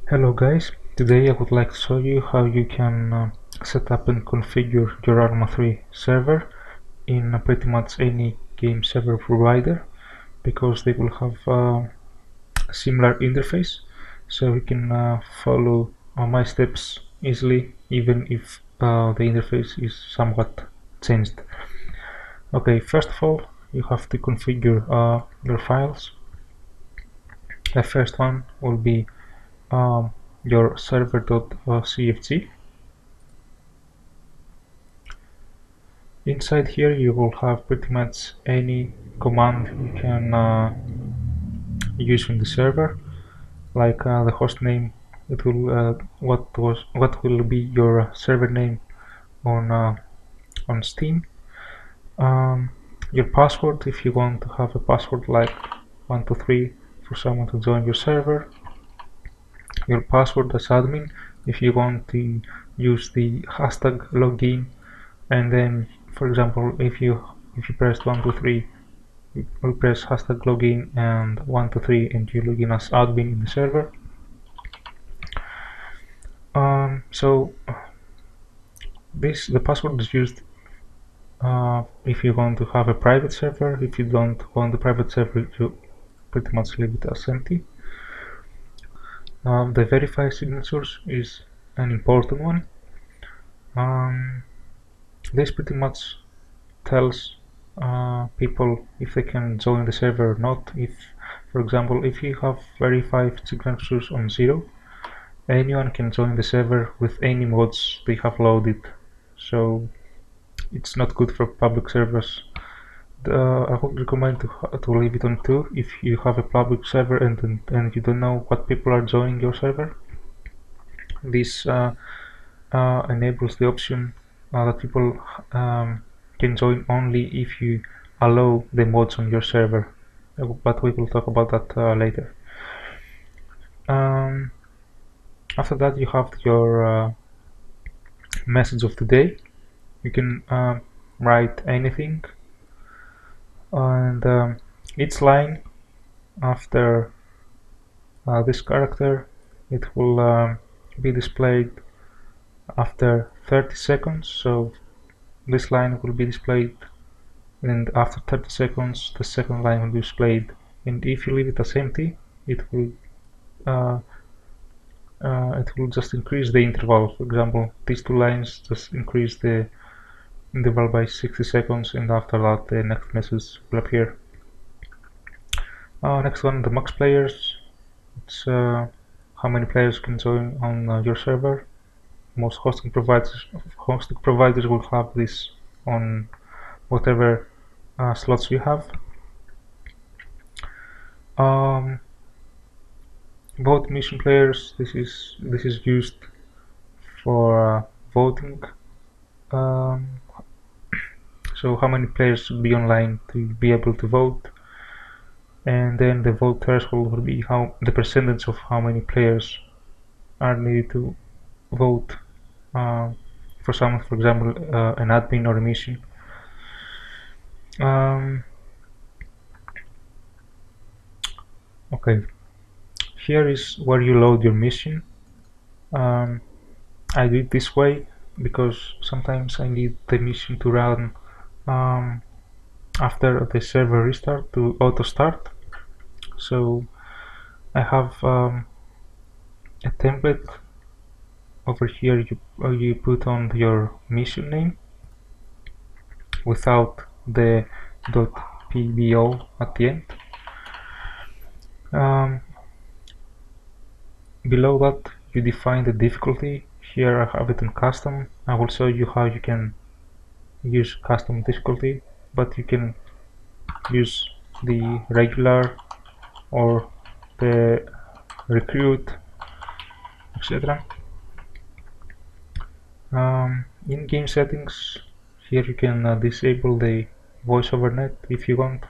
Hello guys, today I would like to show you how you can set up and configure your Arma 3 server in pretty much any game server provider, because they will have a similar interface, so you can follow my steps easily even if the interface is somewhat changed. Okay, first of all you have to configure your files. The first one will be your Server.cfg. Inside here you will have pretty much any command you can use in the server, like the host name. It will what will be your server name on Steam. Your password, if you want to have a password like 123 for someone to join your server. Your password as admin if you want to use the hashtag login, and then for example if you press 123, you will press hashtag login and 123 and you log in as admin in the server. So the password is used if you want to have a private server. If you don't want the private server, you pretty much leave it as empty. The verify signatures is an important one. This pretty much tells people if they can join the server or not. If, for example, if you have verified signatures on 0, anyone can join the server with any mods they have loaded, so it's not good for public servers. I would recommend to leave it on 2 if you have a public server and you don't know what people are joining your server. This enables the option that people can join only if you allow the mods on your server, but we will talk about that later. After that you have your message of the day. You can write anything, and each line after this character, it will be displayed after 30 seconds. So this line will be displayed, and after 30 seconds the second line will be displayed, and if you leave it as empty, it will just increase the interval. For example, these two lines just increase the interval by 60 seconds, and after that the next message will appear. Next one, the max players. It's how many players can join on your server. Most hosting providers will have this on whatever slots you have. Vote mission players. This is used for voting. So how many players should be online to be able to vote, and then the vote threshold will be the percentage of how many players are needed to vote for someone, for example, an admin or a mission. Okay, here is where you load your mission. I do it this way because sometimes I need the mission to run after the server restart, to auto start. So I have a template over here. You put on your mission name without the .pbo at the end. Below that you define the difficulty. Here I have it in custom. I will show you how you can use custom difficulty, but you can use the regular or the recruit, etc. In game settings, here you can disable the voice over net if you want.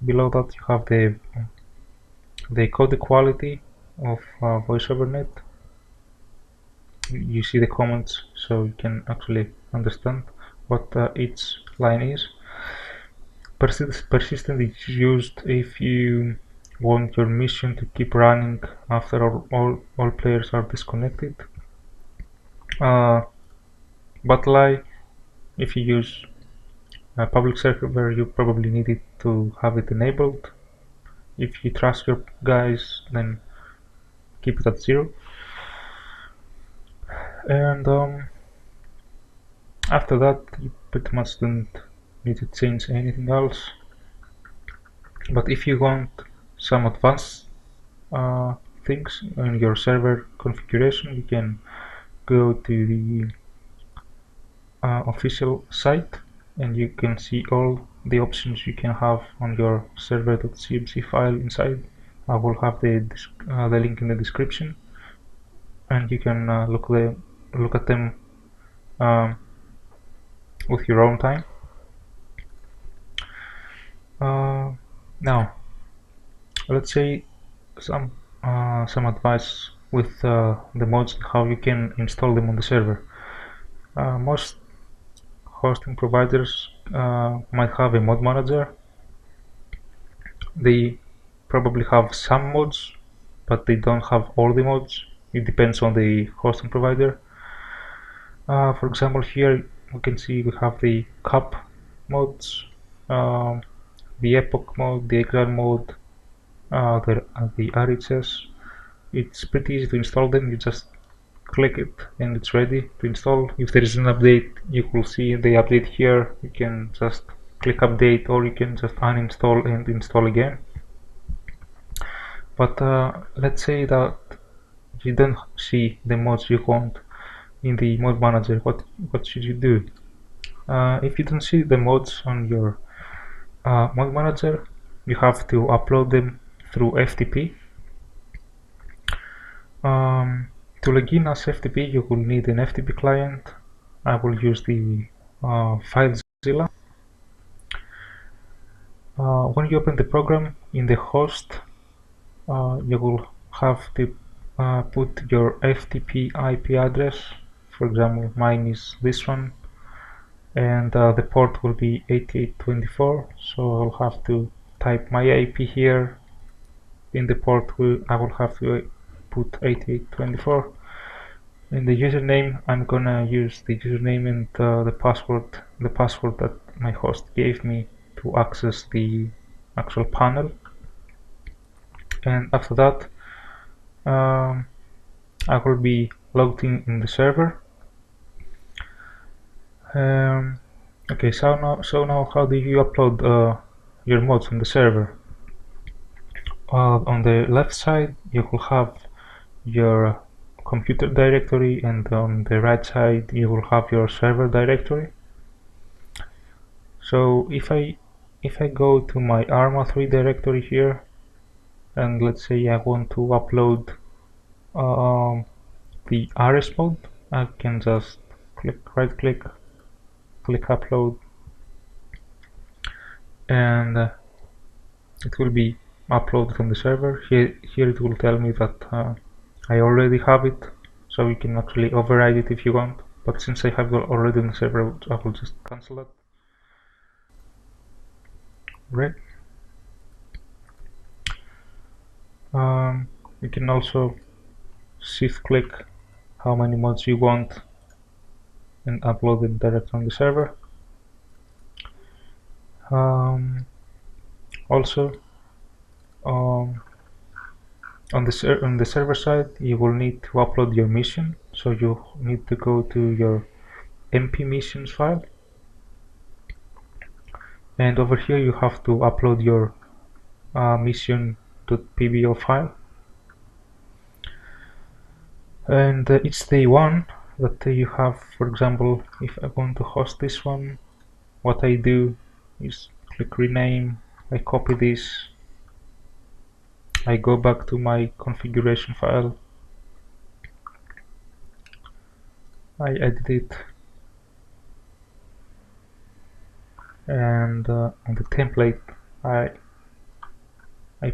Below that you have the code quality of voice over net. You see the comments, so you can actually understand what each line is. Persistent is used if you want your mission to keep running after all players are disconnected. But like if you use a public server, you probably need it to have it enabled. If you trust your guys, then keep it at 0. And after that, you pretty much don't need to change anything else. But if you want some advanced things in your server configuration, you can go to the official site and you can see all the options you can have on your server.cfg file inside. I will have the link in the description, and you can look at them with your own time. Now, let's say some advice with the mods and how you can install them on the server. Most hosting providers might have a mod manager. They probably have some mods, but they don't have all the mods. It depends on the hosting provider. For example, here we can see we have the cup mods, the epoch mode, the exile mode, the RHS. It's pretty easy to install them. You just click it and it's ready to install. If there is an update, you will see the update here. You can just click update, or you can just uninstall and install again. But let's say that you don't see the mods you want in the mod manager. What should you do? If you don't see the mods on your mod manager, you have to upload them through FTP. To log in as FTP, you will need an FTP client. I will use the FileZilla. When you open the program in the host, you will have to put your FTP IP address. For example, mine is this one, and the port will be 8824, so I'll have to type my IP here. In the port I will have to put 8824. In the username, I'm gonna use the username and the password that my host gave me to access the actual panel. And after that, I will be logged in the server. Okay, so now how do you upload your mods on the server? On the left side, you will have your computer directory, and on the right side you will have your server directory. So if I go to my Arma 3 directory here, and let's say I want to upload the RS mod, I can just right click upload, and it will be uploaded on the server. Here it will tell me that I already have it, so you can actually override it if you want, but since I have it already on the server, I will just cancel it. Right. You can also shift click how many mods you want and upload them directly on the server. Also, on the server side, you will need to upload your mission, so you need to go to your mp missions file, and over here you have to upload your mission.pbo file. And it's the one that you have. For example, if I want to host this one, what I do is click rename, I copy this, I go back to my configuration file, I edit it, and on the template I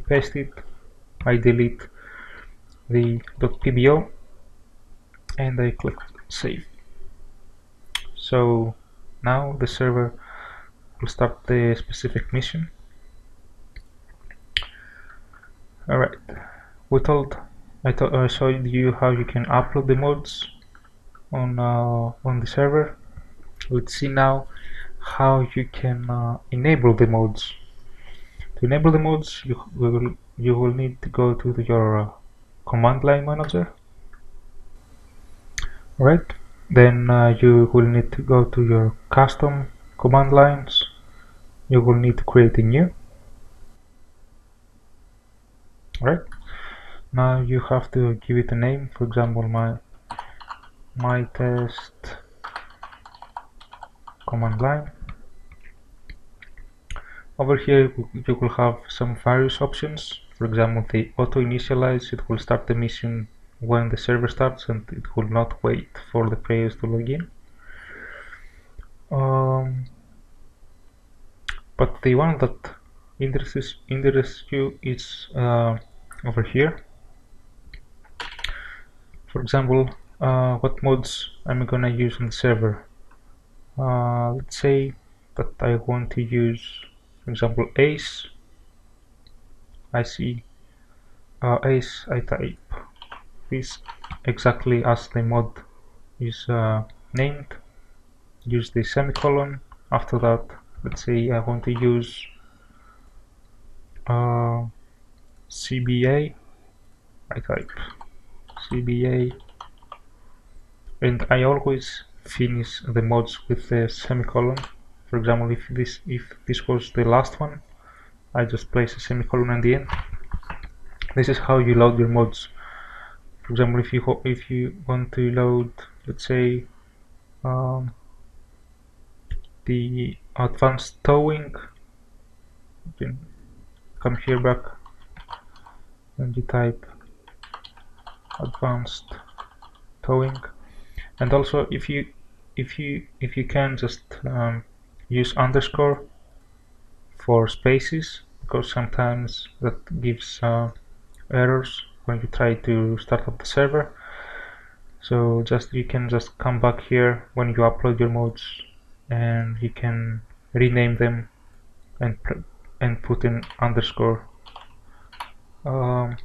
paste it, I delete the .pbo, and I click save. So now the server will start the specific mission. Alright, I showed you how you can upload the mods on the server. Let's see now how you can enable the mods. To enable the mods, you will need to go to your command line manager. Right, then you will need to go to your custom command lines. You will need to create a new. Right, now you have to give it a name. For example, my test command line. Over here you will have some various options. For example, the auto initialize, it will start the mission when the server starts and it will not wait for the players to log in. But the one that interests you is over here. For example, what mods I'm gonna use on the server. Let's say that I want to use, for example, Ace. I see Ace, I type this exactly as the mod is named. Use the semicolon. After that, let's say I want to use CBA. I type CBA, and I always finish the mods with the semicolon. For example, if this was the last one, I just place a semicolon at the end. This is how you load your mods. For example, if you want to load, let's say, the advanced towing, you can come here back and you type advanced towing. And also, if you can just use underscore for spaces, because sometimes that gives errors when you try to start up the server. So you can just come back here when you upload your mods, and you can rename them and put an underscore in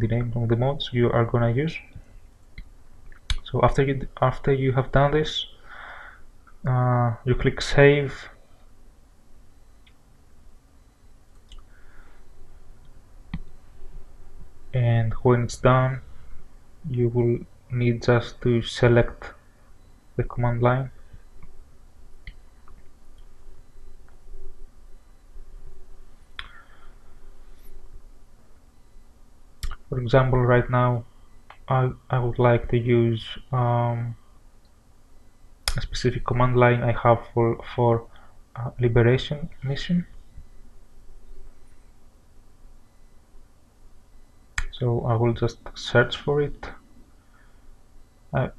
the name of the mods you are gonna use. So after you have done this, you click save, and when it's done, you will need just to select the command line. For example, right now I would like to use a specific command line I have for liberation mission. So I will just search for it.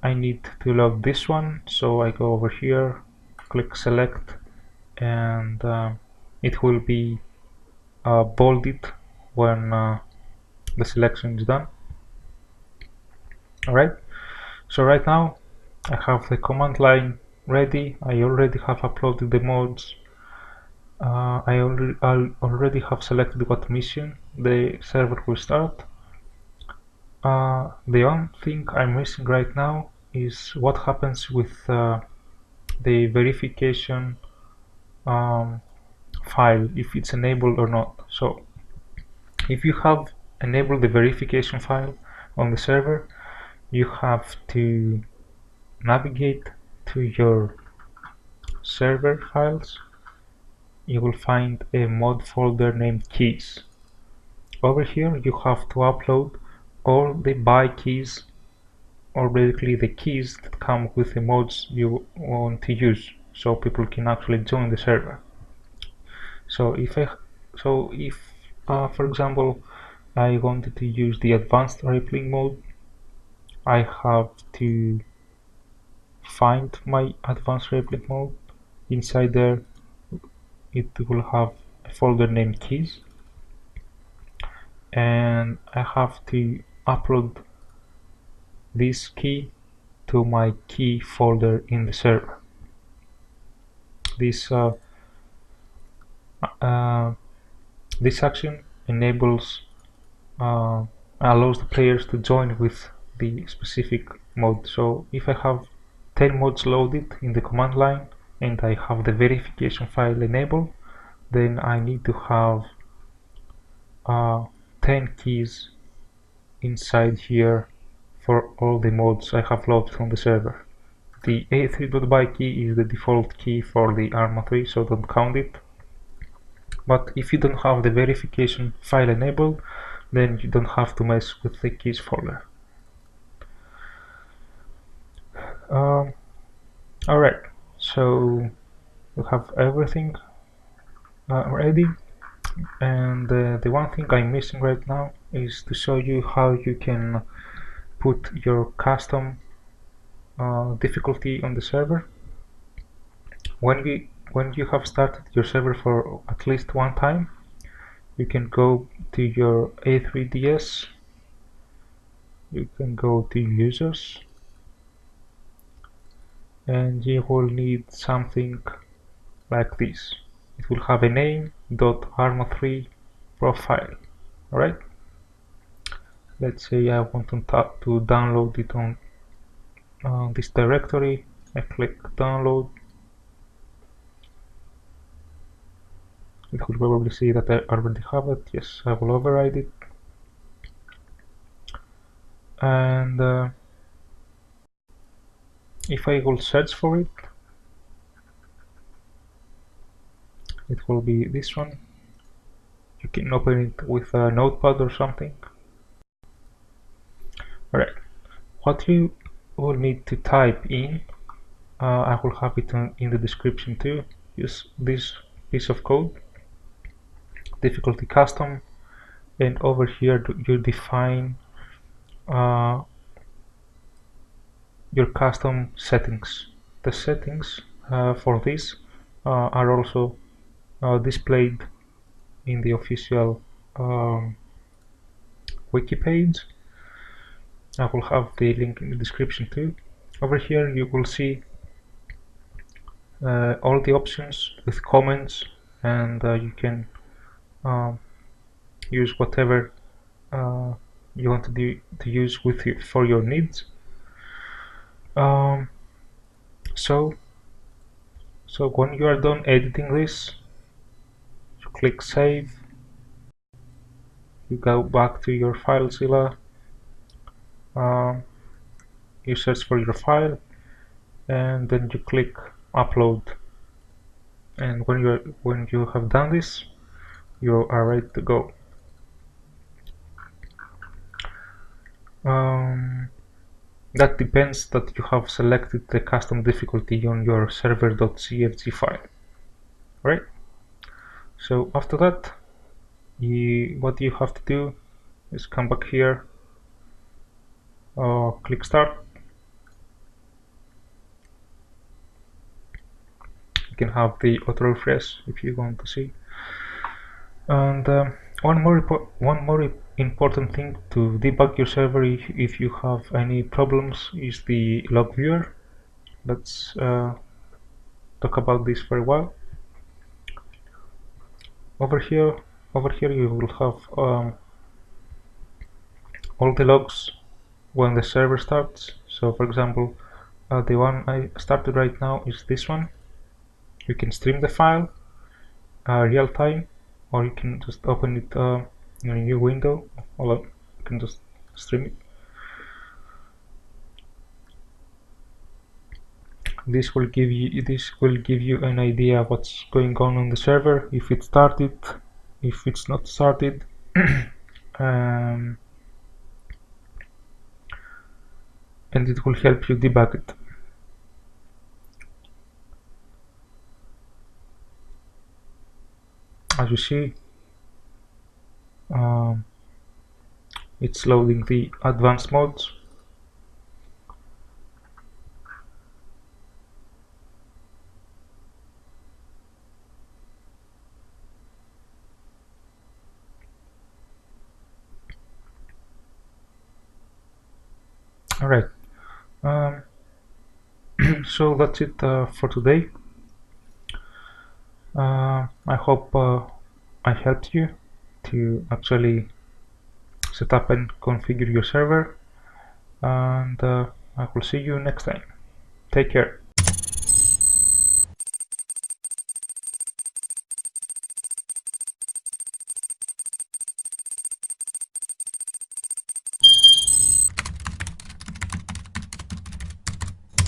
I need to load this one, so I go over here, click select, and it will be bolded when the selection is done. Alright, so right now I have the command line ready. I already have uploaded the mods. I already have selected what mission the server will start. The only thing I'm missing right now is what happens with the verification file, if it's enabled or not. So if you have enabled the verification file on the server, you have to navigate to your server files. You will find a mod folder named keys. Over here you have to upload all the buy keys, or basically the keys that come with the mods you want to use, so people can actually join the server. So if for example I wanted to use the advanced rippling mode, I have to find my advanced rippling mode. Inside there it will have a folder named keys, and I have to upload this key to my key folder in the server. This action enables allows the players to join with the specific mode. So if I have 10 modes loaded in the command line and I have the verification file enabled, then I need to have 10 keys inside here for all the modes I have loaded on the server. The a3.by key is the default key for the Arma 3, so don't count it. But if you don't have the verification file enabled, then you don't have to mess with the keys folder. Alright, so we have everything ready, and the one thing I'm missing right now is to show you how you can put your custom difficulty on the server. When you have started your server for at least one time, you can go to your A3DS, you can go to users, and you will need something like this. It will have a name .arma3 profile. Alright, let's say I want to download it on this directory. I click download. It will probably see that I already have it. Yes, I will override it. And if I will search for it, it will be this one. You can open it with a notepad or something. Alright, what you will need to type in, I will have it in the description too, is this piece of code, difficulty custom, and over here you define your custom settings. The settings for this are also displayed in the official Wiki page. I will have the link in the description too. Over here you will see all the options with comments, and you can use whatever you want to use with you for your needs. So when you are done editing this, you click save, you go back to your FileZilla, you search for your file, and then you click upload. And when you have done this, you are ready to go. That depends that you have selected the custom difficulty on your server.cfg file, right? So after that, what you have to do is come back here, click start. You can have the auto refresh if you want to see. And one more important thing to debug your server if you have any problems is the log viewer. Let's talk about this for a while. Over here you will have all the logs when the server starts. So for example, the one I started right now is this one. You can stream the file real time, or you can just open it in a new window, or you can just stream it. This will give you an idea what's going on the server, if it started, if it's not started. And it will help you debug it. As you see, it's loading the advanced modes. Alright, so that's it for today. I hope I helped you. to actually set up and configure your server, and I will see you next time. Take care.